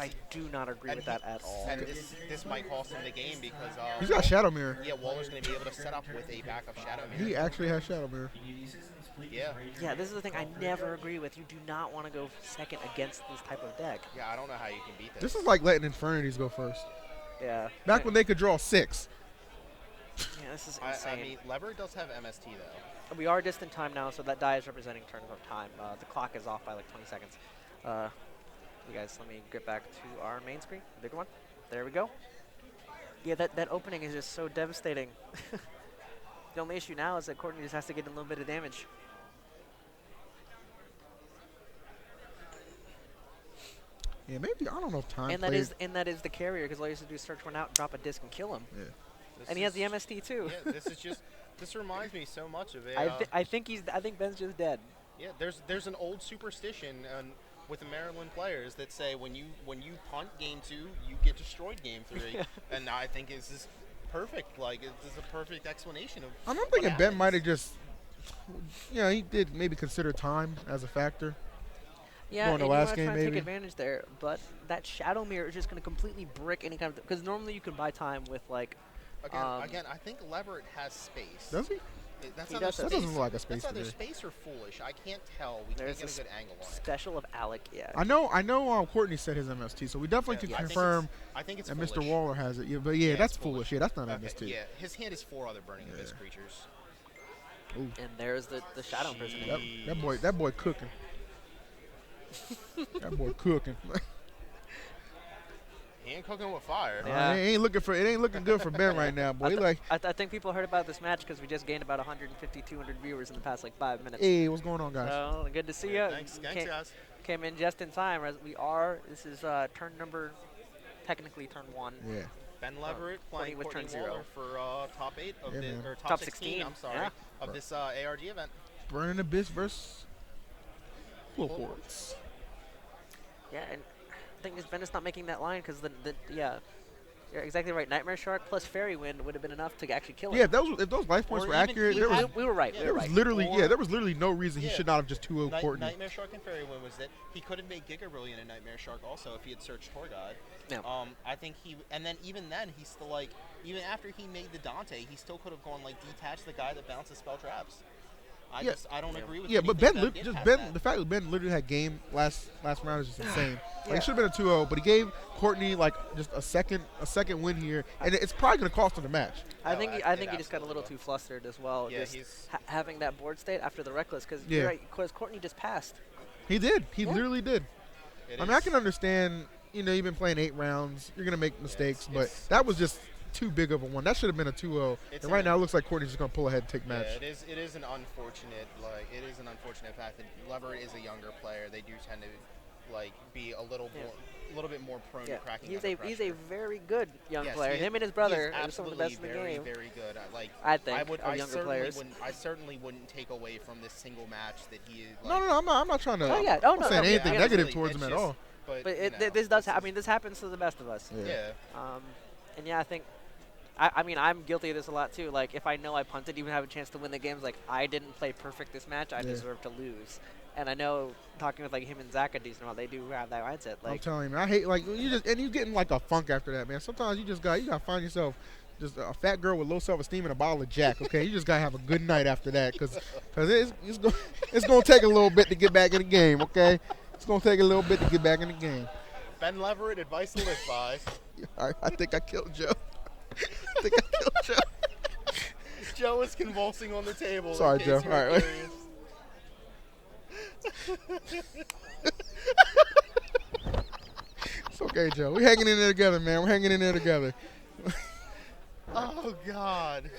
see- do not agree and with he- that at all. And this might cost him the game because He's got Shadow Mirror. yeah, Waller's going to be able to set up with a backup Shadow Mirror. He actually has Shadow Mirror. Yeah. Yeah, this is the thing I never agree with. You do not want to go second against this type of deck. Yeah, I don't know how you can beat this. This is like letting Infernities go first. Yeah. Back when they could draw 6. Yeah, this is I insane. mean, Leverett does have MST though. We are distant time now, so that die is representing turn of time. The clock is off by like 20 seconds. You guys, let me get back to our main screen. Bigger one. There we go. Yeah, that opening is just so devastating. The only issue now is that Courtney just has to get a little bit of damage. Yeah, maybe, I don't know if time And that is the carrier, because all you have to do is search one out, drop a disc, and kill him. Yeah. This And he has the is- MST too. Yeah, this is just. This reminds me so much of a. I think Ben's just dead. Yeah, there's an old superstition with the Maryland players that say when you punt game 2, you get destroyed game 3, and I think this is perfect. Like this is a perfect explanation of. I'm what thinking Ben happens. might have just, he did maybe consider time as a factor. Yeah, Going and to you last want to game, try and take maybe. advantage there, but that Shadow Mirror is just going to completely brick any kind of, because normally you can buy time with like. Again, I think Leverett has space. Does he? That's He either does have That doesn't space- look like a space That's either to me. space or foolish. I can't tell. We There's can't get a a good angle on it. Special of Alec, yeah. I know Courtney said his MST, so we definitely can Yeah, I think confirm I think it's that foolish. Mr. Waller has it. Yeah, but yeah, Yeah, that's it's foolish. foolish. Yeah, that's not Okay, MST. yeah, his hand is 4 other Burning Abyss creatures. Ooh. And there's the Shadow Impersonator. That boy cooking. That boy cooking. He ain't cooking with fire. Yeah. It ain't looking good for Ben right now, boy. I think people heard about this match because we just gained about 150, 200 viewers in the past like 5 minutes. Hey, what's going on, guys? So good to see you. Thanks, guys. Came in just in time. This is technically turn 1. Yeah. Ben Leverett playing with Courtney turn Waller 0. for top 8 of Yeah, the man. or Top top 16, 16. I'm sorry, yeah. of this ARG event. Burning Abyss versus Qliphorts. Yeah, and I think Ben is not making that line because you're exactly right. Nightmare Shark plus Fairy Wind would have been enough to actually kill him. Yeah, if those life points Or were even accurate, he there was had- We were right. Yeah, We there were was right. literally Or- there was literally no reason he Yeah. should not have just 2-0 Courtney. Nightmare Shark and Fairy Wind was that he could have made Giga Brilliant and Nightmare Shark also if he had searched Torgod. Yeah. I think and then even then he's still like, even after he made the Dante, he still could have gone like detach the guy that bounces spell traps. I don't agree with. Yeah, but anything Ben, did past Ben, that. the fact that Ben literally had game last round is just insane. Like, Yeah. it should have been a 2-0, but he gave Courtney like just a second win here, and it's probably going to cost him the match. I No, think it he just got a little absolutely too flustered as well. Yeah, just he's- having that board state after the reckless because Yeah. because Courtney just passed. He did. He Yeah. literally did. It I mean, I is- can understand. You've been playing 8 rounds. You're going to make mistakes, but it's- that was just too big of a one. That should have been a 2-0. It's And right an- now, it looks like Courtney's just going to pull ahead and take match. Yeah, it is an unfortunate fact that Leverett is a younger player. They do tend to be a little bit more prone to cracking. He's under a pressure. very good young Yes, player. he- Him and his he brother is are some of the best in the absolutely game. very good. I think, of younger players. I certainly wouldn't take away from this single match that he is. No, I'm not trying to. Oh, yeah. I'm Oh, not no, saying no, anything yeah, negative absolutely. towards It's him at just- all. But This does. I mean, this happens to the best of us. Yeah. And yeah, I think. I mean, I'm guilty of this a lot too. Like, if I know I punted, even have a chance to win the games, like I didn't play perfect this match, I deserve to lose. And I know, talking with him and Zach a decent amount, they do have that mindset. I'm Like, telling you, man, I hate you getting like a funk after that, man. Sometimes you gotta find yourself just a fat girl with low self-esteem and a bottle of Jack. Okay, you just gotta have a good night after that, because it's gonna take a little bit to get back in the game. Okay, it's gonna take a little bit to get back in the game. Ben Leverett, advice to live by. I think I killed Joe. I think I killed Joe. Joe is convulsing on the table. in Sorry, case Joe. you were All right. curious. It's okay, Joe. We're hanging in there together, man. We're hanging in there together. Oh God.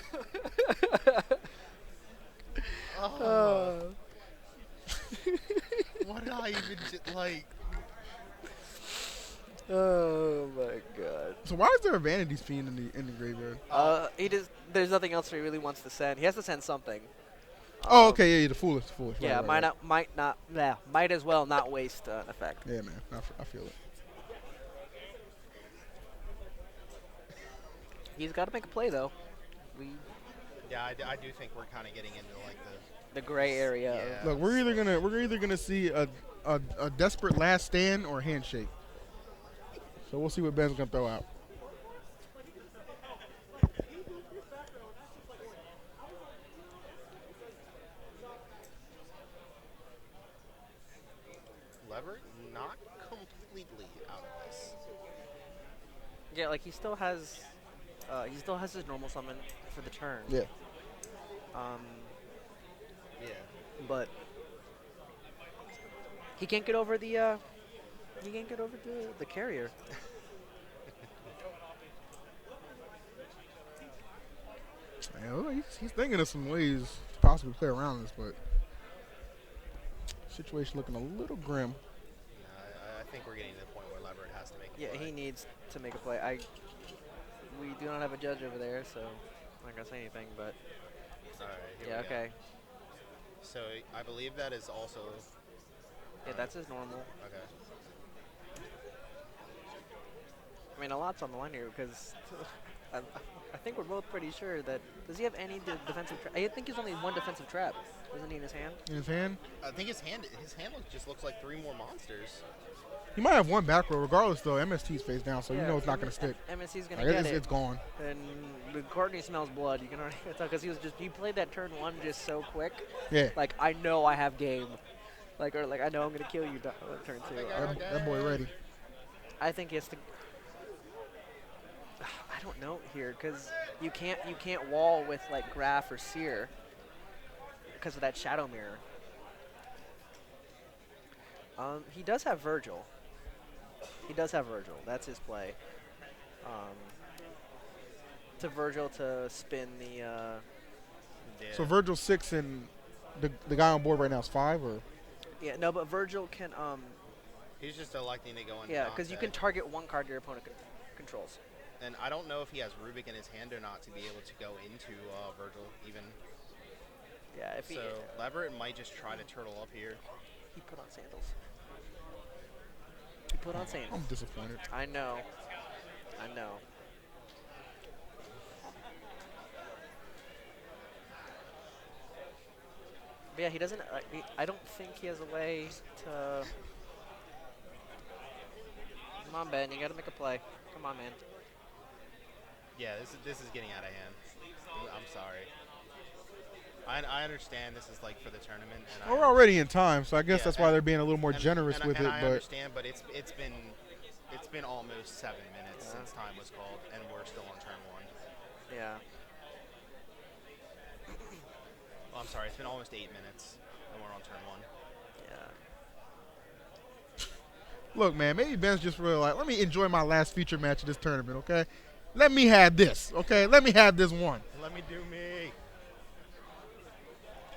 What did I even like? oh my god. So why is there a Vanity's Fiend in the graveyard? There's nothing else he really wants to send. He has to send something. Oh, okay, yeah, the foolish. Yeah, Right. might as well not waste an effect. Yeah, man, I feel it. He's got to make a play though. Yeah, I do think we're kind of getting into like The gray area. Yeah. Look, we're either gonna see a desperate last stand or a handshake. So we'll see what Ben's gonna throw out. Leverett not completely out of this. Yeah, like he still has his normal summon for the turn. Yeah. Yeah. But he can't get over the carrier. Yeah, well, he's thinking of some ways to possibly play around this, but situation looking a little grim. I think we're getting to the point where Leverett has to make a Yeah, play. he needs to make a play. We do not have a judge over there, so I'm not gonna say anything. But All right, here yeah, we go. okay. So I believe that is also. Yeah, that's his normal. Okay. I mean, a lot's on the line here because I think we're both pretty sure that does he have any defensive trap? I think he's only one defensive trap, isn't he, in his hand? In his hand, I think his hand just looks like 3 more monsters. he might have one back row. Regardless, though, MST's face down, so you know it's not gonna stick. MSC's gonna Like, get it's gone. And the Courtney smells blood. You can already tell because he played that turn 1 just so quick. Yeah. Like I know I have game. Like I know I'm gonna kill you turn 2. That boy ready. I think he has to. I don't know here because you can't wall with like Graph or Seer because of that Shadow Mirror. He does have Virgil. That's his play. to Virgil to spin the. Yeah. So Virgil's 6 and the guy on board right now is 5, or Yeah, no, but Virgil can. He's just electing to go into Yeah, because you Dante. can target one card your opponent controls. And I don't know if he has Rubik in his hand or not to be able to go into Virgil even. Yeah, if So Leverett might just try to turtle up here. he put on sandals. He put on sandals. I'm disappointed. I know. I know. But yeah, he doesn't. I don't think he has a way to. Come on, Ben. You got to make a play. Come on, man. Yeah, this is getting out of hand. I'm sorry. I understand this is like for the tournament. And We're already in time, so I guess Yeah, that's why and- they're being a little more generous with it. I But understand, but it's been almost 7 minutes since time was called, and we're still on turn 1. Yeah. Oh, I'm sorry, it's been almost 8 minutes, and we're on turn 1. Yeah. look, man, maybe Ben's just really like, let me enjoy my last feature match of this tournament, okay? Let me have this, okay? Let me have this one. Let me do me.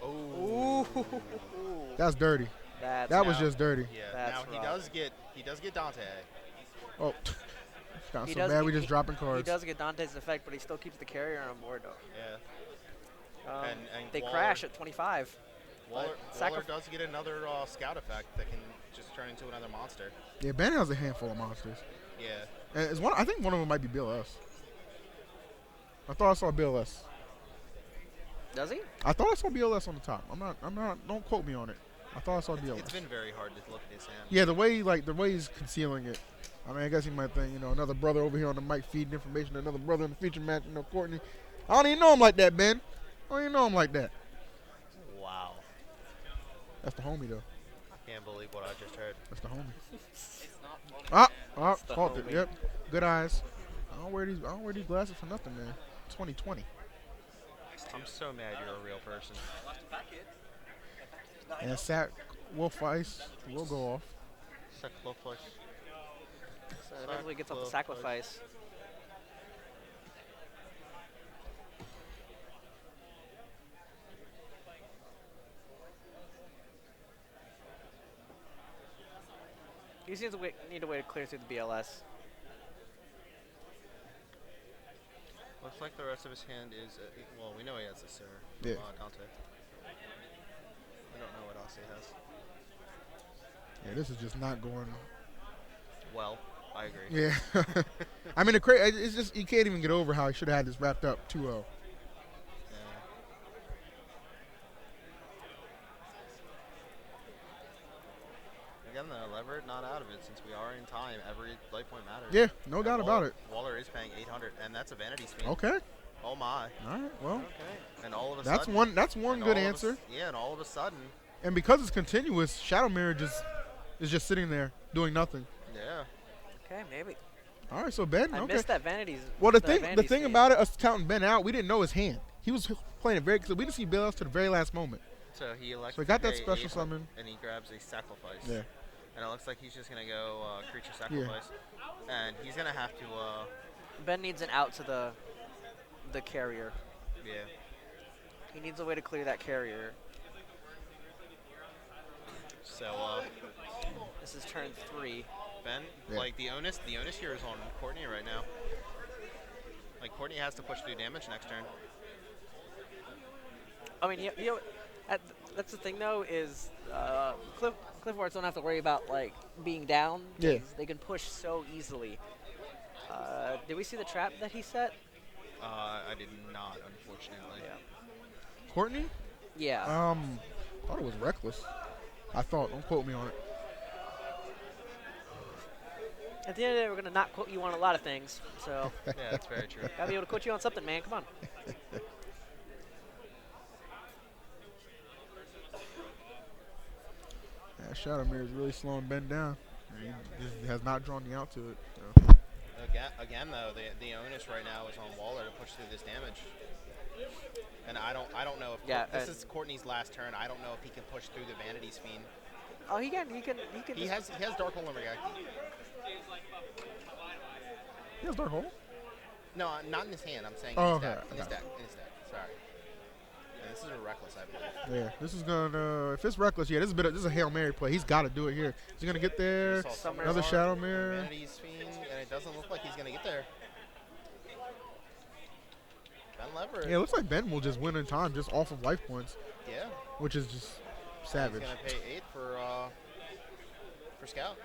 Ooh. That's dirty. That was just dirty. Yeah. That's Now rough. he does get Dante. Oh, got He so does bad we get- just dropping He cards. does get Dante's effect, but he still keeps the carrier on board, though. Yeah. And They Waller- crash at 25. Waller Sacrif- does get another scout effect that can just turn into another monster. Yeah, Ben has a handful of monsters. Yeah. And it's one. I think one of them might be BLS. I thought I saw BLS. Does he? I thought I saw BLS on the top. I'm not. Don't quote me on it. I thought I saw BLS. It's been very hard to look at his hand. Yeah, the way he's concealing it. I mean, I guess he might think, another brother over here on the mic feeding information to another brother in the feature match, Courtney. I don't even know him like that, Ben. I don't even know him like that. Wow. That's the homie, though. I can't believe what I just heard. That's the homie. It's not funny. the Caught it. homie. Yep. Good eyes. I don't wear these glasses for nothing, man. 2020. I'm so mad you're a real person. Left back it. And Sack Wolf Ice will go off. Qliphorts. So eventually gets off the sacrifice. He seems to need a way to clear through the BLS. Looks like the rest of his hand is, well, we know he has a Sir. Yeah. Dante. We don't know what else he has. Yeah, this is just not going. Well, I agree. Yeah. I mean, it's just, you can't even get over how he should have had this wrapped up 2-0. Yeah. Again, though, Leverett not out of it since we are in time. Every life point matters. Yeah, no And doubt about it. Waller is paying 800, and that's a vanity spin. Okay. Oh my! All right. Well, Okay. And all of a that's sudden, one and good all of a answer. yeah, and all of a sudden, And because it's continuous, Shadow Mirror is just sitting there doing nothing. yeah. Okay, maybe. All right, so Ben. I okay. missed that vanities. Well, the vanity thing scene. about it, us counting Ben out, we didn't know his hand. He was playing it very because we didn't see BLS to the very last moment. So he elects. So he got to that pay special 800, summon. and he grabs a sacrifice. Yeah. And it looks like he's just gonna go creature sacrifice, and he's gonna have to. Ben needs an out to the carrier. Yeah. He needs a way to clear that carrier. So This is turn 3. Ben, Yeah. like the onus here is on Courtney right now. Like Courtney has to push through damage next turn. I mean, that's the thing though is Qliphorts don't have to worry about like being down. Yeah. 'Cause they can push so easily. Did we see the trap that he set? I did not, unfortunately. Courtney? Yeah. Thought it was reckless. I thought. Don't quote me on it. At the end of the day, we're gonna not quote you on a lot of things. So Yeah, that's very true. gotta be able to quote you on something, man. Come on. Yeah, Shadow Mirror is really slowing Ben down. And he just has not drawn the out to it. So. Again, though, the onus right now is on Waller to push through this damage. And I don't know if this is Courtney's last turn. I don't know if he can push through the Vanity's Fiend. Oh, he can. He has Dark Hole Lumberjack. He has Dark Hole? No, not in his hand. I'm saying Oh, in his deck. okay, In his okay. deck. In his deck. Sorry. And this is a reckless, I believe. Yeah, this is gonna. If it's reckless, yeah, this is a Hail Mary play. He's got to do it here. Is he gonna get there? Saw Summoner's Another Art, Shadow Mirror. Humanity's Fiend, and it doesn't look like he's gonna get there. Ben Leverett. Yeah, it looks like Ben will just win in time just off of life points, Yeah. which is just savage. He's gonna pay 8 for Scout.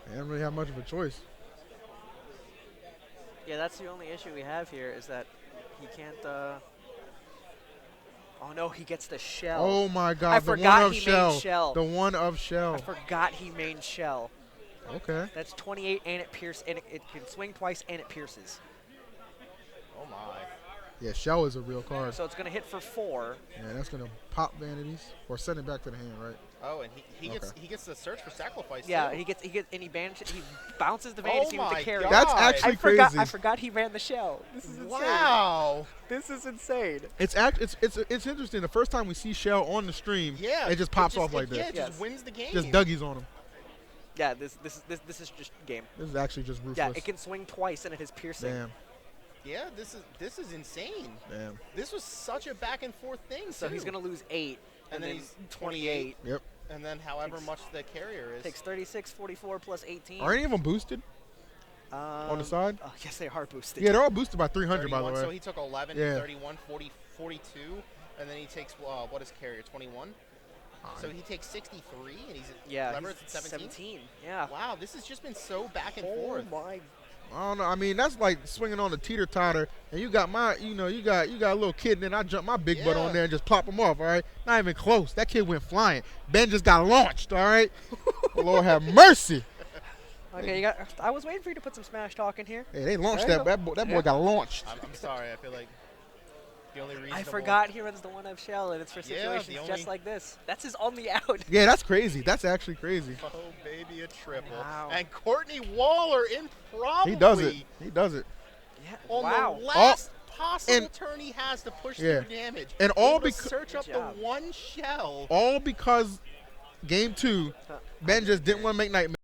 They don't really have much of a choice. Yeah, that's the only issue we have here is that he can't. Oh no, he gets the shell. Oh my God! I the forgot one of he Shell. made Shell. The one of Shell. I forgot he main shell. Okay. That's 28 and it pierces and it can swing twice and it pierces. Oh my. Yeah, Shell is a real card. So it's gonna hit for 4. Yeah, that's gonna pop vanities or send it back to the hand, right? Oh, and he Okay. gets the search for sacrifice. Yeah, too. he gets and he bounces the vanity with my the carry. God. That's actually crazy. I forgot he ran the shell. This is insane. Wow. This is insane. It's interesting. The first time we see Shell on the stream, Yeah. it just pops off like Yeah, this. it Yes. just wins the game. Just Dougie's on him. Yeah, this is just game. This is actually just ruthless. Yeah, it can swing twice and it is piercing. Damn, Yeah, this is insane. damn. This was such a back and forth thing. So he's too. gonna lose 8 And then then he's 28. Yep. And then however Takes- much the carrier is. Takes 36, 44 plus 18. Are any of them boosted on the side? Oh, yes, they are boosted. Yeah, they're all boosted by 300, by the 31, way. So he took 11, Yeah. 31, 40, 42, and then he takes what is carrier 21. So he takes 63, and he's Yeah, Leverett's he's at 17. Yeah. Wow, this has just been so back and Oh forth. my. I don't know. I mean, that's like swinging on a teeter totter, and you got you got a little kid, and then I jump my big butt Yeah. on there and just plop him off. All right, not even close. That kid went flying. Ben just got launched. All right, Lord have mercy. Okay, I was waiting for you to put some smash talk in here. Hey, they launched There you that. That boy got launched. I'm sorry. I feel like the only reason I forgot he runs the one up shell, and it's for Yeah, the situations only- just like this. That's his only out. Yeah, that's crazy. That's actually crazy. Oh baby, a triple. Wow. And Courtney Waller in probably He does it. He does it. Yeah. on Wow. the last possible and- turn he has to push Yeah. through damage. And all Able to becau- search up Good job. the one shell. All because game 2, Ben just didn't want to make nightmares.